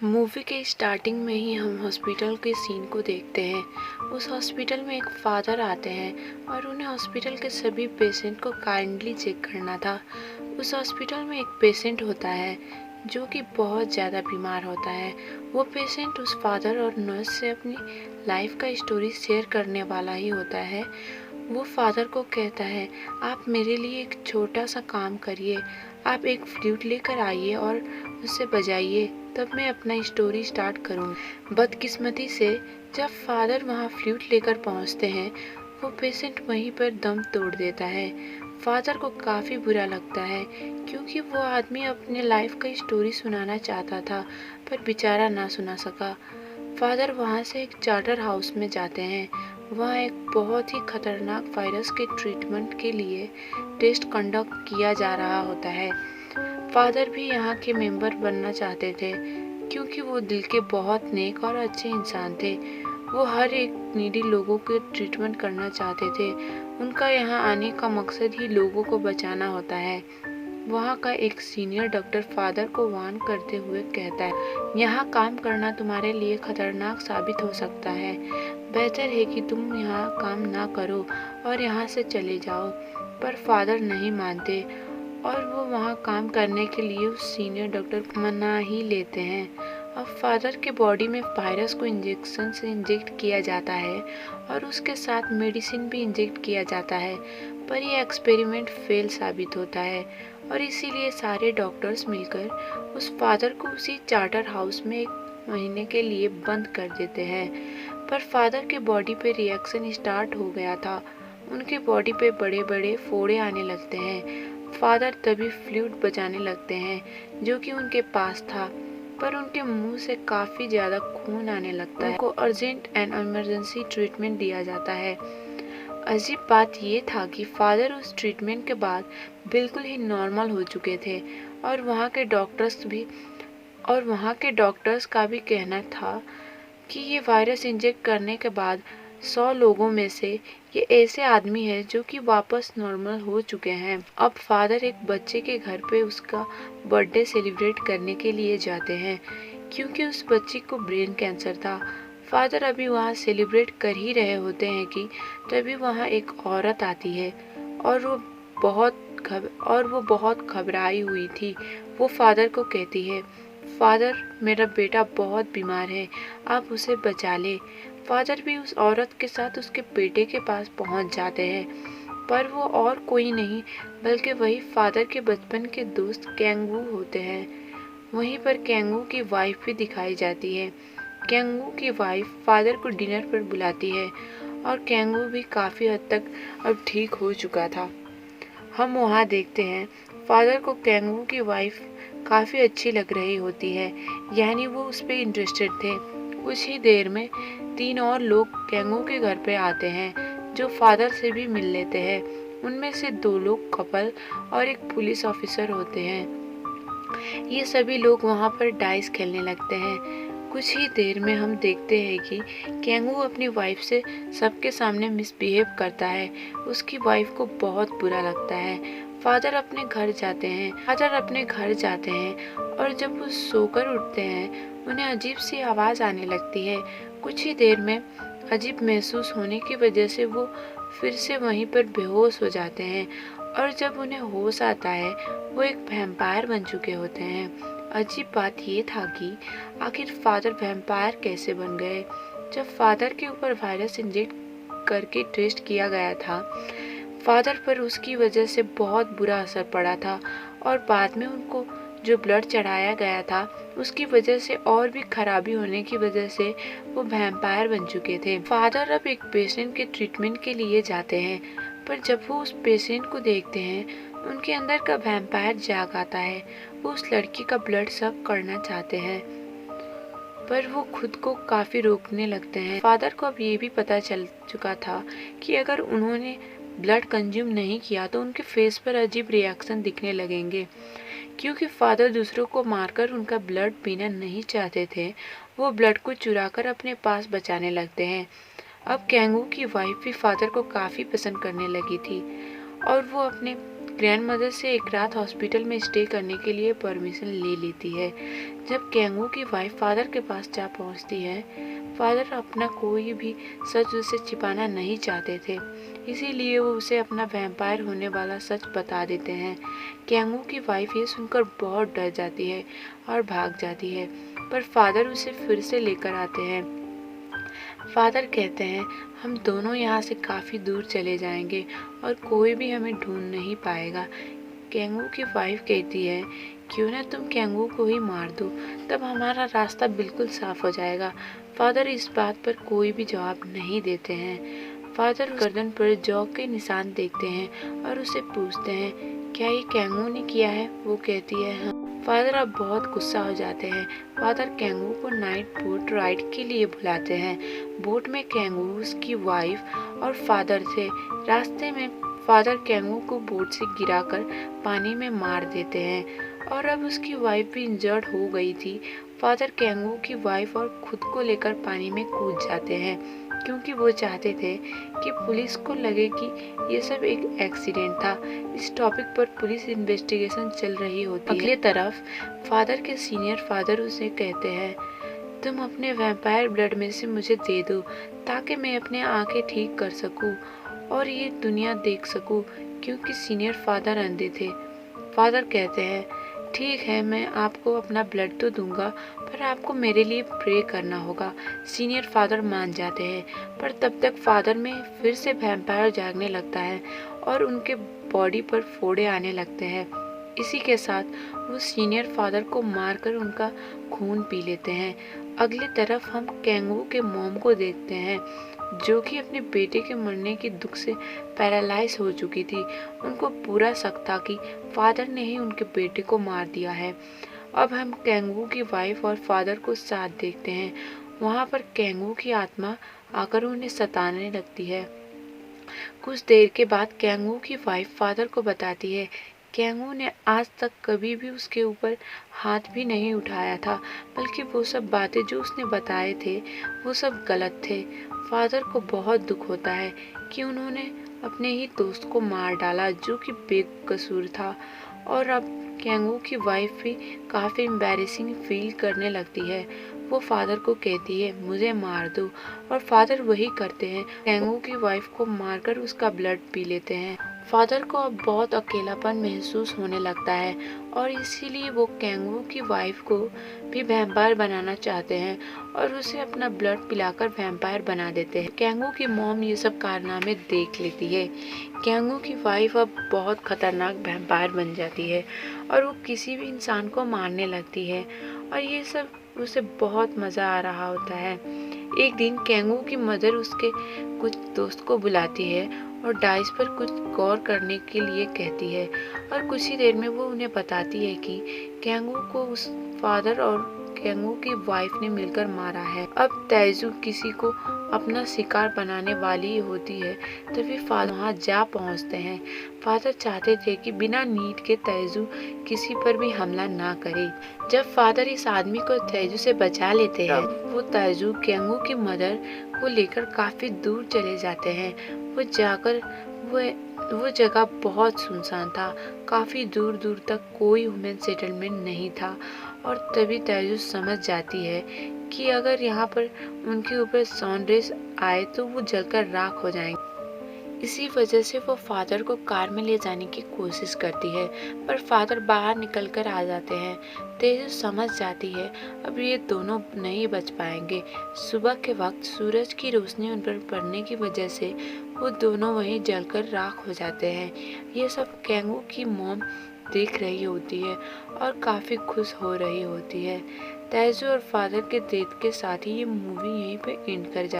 Movie के starting में ही हम हॉस्पिटल के सीन को देखते हैं। उस हॉस्पिटल में एक फादर आते हैं और उन्हें हॉस्पिटल के सभी पेशेंट को काइंडली चेक करना था। उस हॉस्पिटल में एक पेशेंट होता है जो कि बहुत ज़्यादा बीमार होता है। वो पेशेंट उस फादर और नर्स से अपनी लाइफ का स्टोरी शेयर करने वाला ही होता है। वो फादर को कहता है, आप मेरे लिए एक छोटा सा काम करिए, आप एक फ्लूट लेकर आइए और उसे बजाइए, तब मैं अपना स्टोरी स्टार्ट करूँ। बदकिस्मती से जब फादर वहाँ फ्लूट लेकर पहुँचते हैं, वो पेशेंट वहीं पर दम तोड़ देता है। फादर को काफ़ी बुरा लगता है क्योंकि वो आदमी अपने लाइफ का स्टोरी सुनाना चाहता था पर बेचारा ना सुना सका। फादर वहाँ से एक चार्टर हाउस में जाते हैं। वहाँ एक बहुत ही खतरनाक वायरस के ट्रीटमेंट के लिए टेस्ट कंडक्ट किया जा रहा होता है। फादर भी यहाँ के मेंबर बनना चाहते थे क्योंकि वो दिल के बहुत नेक और अच्छे इंसान थे। वो हर एक नीडी लोगों के ट्रीटमेंट करना चाहते थे। उनका यहाँ आने का मकसद ही लोगों को बचाना होता है। वहाँ का एक सीनियर डॉक्टर फादर को वार्न करते हुए कहता है, यहाँ काम करना तुम्हारे लिए खतरनाक साबित हो सकता है। बेहतर है कि तुम यहाँ काम ना करो और यहाँ से चले जाओ। पर फादर नहीं मानते और वो वहाँ काम करने के लिए उस सीनियर डॉक्टर को मना ही लेते हैं। अब फादर के बॉडी में वायरस को इंजेक्शन से इंजेक्ट किया जाता है और उसके साथ मेडिसिन भी इंजेक्ट किया जाता है, पर यह एक्सपेरिमेंट फेल साबित होता है और इसीलिए सारे डॉक्टर्स मिलकर उस फादर को उसी चार्टर हाउस में 1 महीने के लिए बंद कर देते हैं। पर फादर के बॉडी पे रिएक्शन स्टार्ट हो गया था। उनके बॉडी पे बड़े बड़े फोड़े आने लगते हैं। फादर तभी फ्लूट बजाने लगते हैं जो कि उनके पास था, पर उनके मुंह से काफ़ी ज़्यादा खून आने लगता है। उनको अर्जेंट एंड इमरजेंसी ट्रीटमेंट दिया जाता है। अजीब बात ये था कि फादर उस ट्रीटमेंट के बाद बिल्कुल ही नॉर्मल हो चुके थे और वहाँ के डॉक्टर्स का भी कहना था कि ये वायरस इंजेक्ट करने के बाद 100 लोगों में से ये ऐसे आदमी है जो कि वापस नॉर्मल हो चुके हैं। अब फादर एक बच्चे के घर पे उसका बर्थडे सेलिब्रेट करने के लिए जाते हैं क्योंकि उस बच्चे को ब्रेन कैंसर था। फादर अभी वहाँ सेलिब्रेट कर ही रहे होते हैं कि तभी वहाँ एक औरत आती है और वो बहुत घबराई हुई थी। वो फादर को कहती है, फादर मेरा बेटा बहुत बीमार है, आप उसे बचा ले। फादर भी उस औरत के साथ उसके बेटे के पास पहुंच जाते हैं, पर वो और कोई नहीं बल्कि वही फादर के बचपन के दोस्त कैंगू होते हैं। वहीं पर कैंगू की वाइफ भी दिखाई जाती है। कैंगू की वाइफ फादर को डिनर पर बुलाती है और कैंगू भी काफ़ी हद तक अब ठीक हो चुका था। हम वहाँ देखते हैं फादर को कैंगू की वाइफ काफ़ी अच्छी लग रही होती है, यानी वो उस पर इंटरेस्टेड थे। कुछ ही देर में 3 और लोग कैंगू के घर पे आते हैं जो फादर से भी मिल लेते हैं। उनमें से 2 लोग कपल और एक पुलिस ऑफिसर होते हैं। ये सभी लोग वहाँ पर डाइस खेलने लगते हैं। कुछ ही देर में हम देखते हैं कि कैंगू अपनी वाइफ से सबके सामने मिसबिहेव करता है। उसकी वाइफ को बहुत बुरा लगता है। फादर अपने घर जाते हैं और जब वो सोकर उठते हैं उन्हें अजीब सी आवाज़ आने लगती है। कुछ ही देर में अजीब महसूस होने की वजह से वो फिर से वहीं पर बेहोश हो जाते हैं और जब उन्हें होश आता है वो एक वैम्पायर बन चुके होते हैं। अजीब बात ये था कि आखिर फादर वैम्पायर कैसे बन गए। जब फादर के ऊपर वायरस इंजेक्ट करके टेस्ट किया गया था, फादर पर उसकी वजह से बहुत बुरा असर पड़ा था और बाद में उनको जो ब्लड चढ़ाया गया था उसकी वजह से और भी खराबी होने की वजह से वो वैम्पायर बन चुके थे। फादर अब एक पेशेंट के ट्रीटमेंट के लिए जाते हैं, पर जब वो उस पेशेंट को देखते हैं उनके अंदर का वैम्पायर जाग आता है। वो उस लड़की का ब्लड सक करना चाहते हैं, पर वो खुद को काफ़ी रोकने लगते हैं। फादर को अब ये भी पता चल चुका था कि अगर उन्होंने ब्लड कंज्यूम नहीं किया तो उनके फेस पर अजीब रिएक्शन दिखने लगेंगे। क्योंकि फादर दूसरों को मारकर उनका ब्लड पीना नहीं चाहते थे, वो ब्लड को चुराकर अपने पास बचाने लगते हैं। अब कैंगू की वाइफ भी फादर को काफ़ी पसंद करने लगी थी और वो अपने ग्रैंड मदर से एक रात हॉस्पिटल में स्टे करने के लिए परमिशन ले लेती है। जब कैंगू की वाइफ फादर के पास जा पहुंचती है, फादर अपना कोई भी सच उसे छिपाना नहीं चाहते थे, इसीलिए वो उसे अपना वैम्पायर होने वाला सच बता देते हैं। कैंगू की वाइफ ये सुनकर बहुत डर जाती है और भाग जाती है, पर फादर उसे फिर से लेकर आते हैं। फादर कहते हैं, हम दोनों यहाँ से काफ़ी दूर चले जाएंगे और कोई भी हमें ढूंढ नहीं पाएगा। कैंगू की वाइफ कहती है, क्यों ना तुम कैंगू को ही मार दो, तब हमारा रास्ता बिल्कुल साफ हो जाएगा। फादर इस बात पर कोई भी जवाब नहीं देते हैं। फादर गर्दन पर जौ के निशान देखते हैं और उसे पूछते हैं, क्या ये कैंगू ने किया है? वो कहती है, हाँ। फादर अब बहुत गुस्सा हो जाते हैं। फादर कैंगू को नाइट बोट राइड के लिए बुलाते हैं। बोट में कैंगू, उसकी वाइफ और फादर थे। रास्ते में फादर कैंगू को बोट से गिराकर पानी में मार देते हैं और अब उसकी वाइफ भी इंजर्ड हो गई थी। फादर कैंगू की वाइफ और खुद को लेकर पानी में कूद जाते हैं, क्योंकि वो चाहते थे कि पुलिस को लगे कि ये सब एक एक्सीडेंट था। इस टॉपिक पर पुलिस इन्वेस्टिगेशन चल रही होती है। अगली तरफ फादर के सीनियर फादर उसे कहते हैं, तुम अपने वैम्पायर ब्लड में से मुझे दे दो ताकि मैं अपने आंखें ठीक कर सकूं और ये दुनिया देख सकूं, क्योंकि सीनियर फादर अंधे थे। फादर कहते हैं, ठीक है, मैं आपको अपना ब्लड तो दूंगा, पर आपको मेरे लिए प्रे करना होगा। सीनियर फादर मान जाते हैं, पर तब तक फादर में फिर से वैम्पायर जागने लगता है और उनके बॉडी पर फोड़े आने लगते हैं। इसी के साथ वो सीनियर फादर को मारकर उनका खून पी लेते हैं। अगली तरफ हम कैंगू के मॉम को देखते हैं, जो कि अपने बेटे के मरने के दुख से पैरालाइज हो चुकी थी। उनको पूरा शक था कि फादर ने ही उनके बेटे को मार दिया है। अब हम कैंगू की वाइफ और फादर को साथ देखते हैं। वहाँ पर कैंगू की आत्मा आकर उन्हें सताने लगती है। कुछ देर के बाद कैंगू की वाइफ फादर को बताती है, कैंगू ने आज तक कभी भी उसके ऊपर हाथ भी नहीं उठाया था, बल्कि वो सब बातें जो उसने बताए थे वो सब गलत थे। फादर को बहुत दुख होता है कि उन्होंने अपने ही दोस्त को मार डाला, जो कि बेकसूर था। और अब कैंगू की वाइफ भी काफ़ी एम्बैरेसिंग फील करने लगती है। वो फादर को कहती है, मुझे मार दो, और फादर वही करते हैं। कैंगू की वाइफ को मारकर उसका ब्लड पी लेते हैं। फादर को अब बहुत अकेलापन महसूस होने लगता है और इसीलिए वो कैंगू की वाइफ को भी वैम्पायर बनाना चाहते हैं और उसे अपना ब्लड पिलाकर वैम्पायर बना देते हैं। कैंगू की मॉम ये सब कारनामे देख लेती है। कैंगू की वाइफ अब बहुत खतरनाक वैम्पायर बन जाती है और वो किसी भी इंसान को मारने लगती है और ये सब उसे बहुत मज़ा आ रहा होता है। एक दिन कैंगू की मदर उसके कुछ दोस्त को बुलाती है और डाइस पर कुछ गौर करने के लिए कहती है और कुछ ही देर में वो उन्हें बताती है कि कैंगू को उस फादर और कैंगू की वाइफ ने मिलकर मारा है। अब ताइजू किसी को अपना शिकार बनाने वाली होती है, तभी फादर वहाँ जा पहुँचते हैं। फादर चाहते थे कि बिना नीड के ताइजू किसी पर भी हमला ना करे। जब फादर इस आदमी को ताइजू से बचा लेते हैं, वो ताइजू कैंगू की मदर को लेकर काफी दूर चले जाते हैं। वो जाकर वो जगह बहुत सुनसान था, काफ़ी दूर दूर तक कोई ह्यूमन सेटलमेंट नहीं था और तभी ताइजू समझ जाती है कि अगर यहाँ पर उनके ऊपर सन रेज आए तो वो जलकर राख हो जाएंगे। इसी वजह से वो फादर को कार में ले जाने की कोशिश करती है, पर फादर बाहर निकल कर आ जाते हैं। तेजू समझ जाती है अब ये दोनों नहीं बच पाएंगे। सुबह के वक्त सूरज की रोशनी उन पर पड़ने की वजह से वो दोनों वहीं जलकर राख हो जाते हैं। ये सब कैंगू की मॉम देख रही होती है और काफ़ी खुश हो रही होती है। तेजू और फादर के डेथ के साथ ही ये मूवी यहीं पे एंड कर जाती है।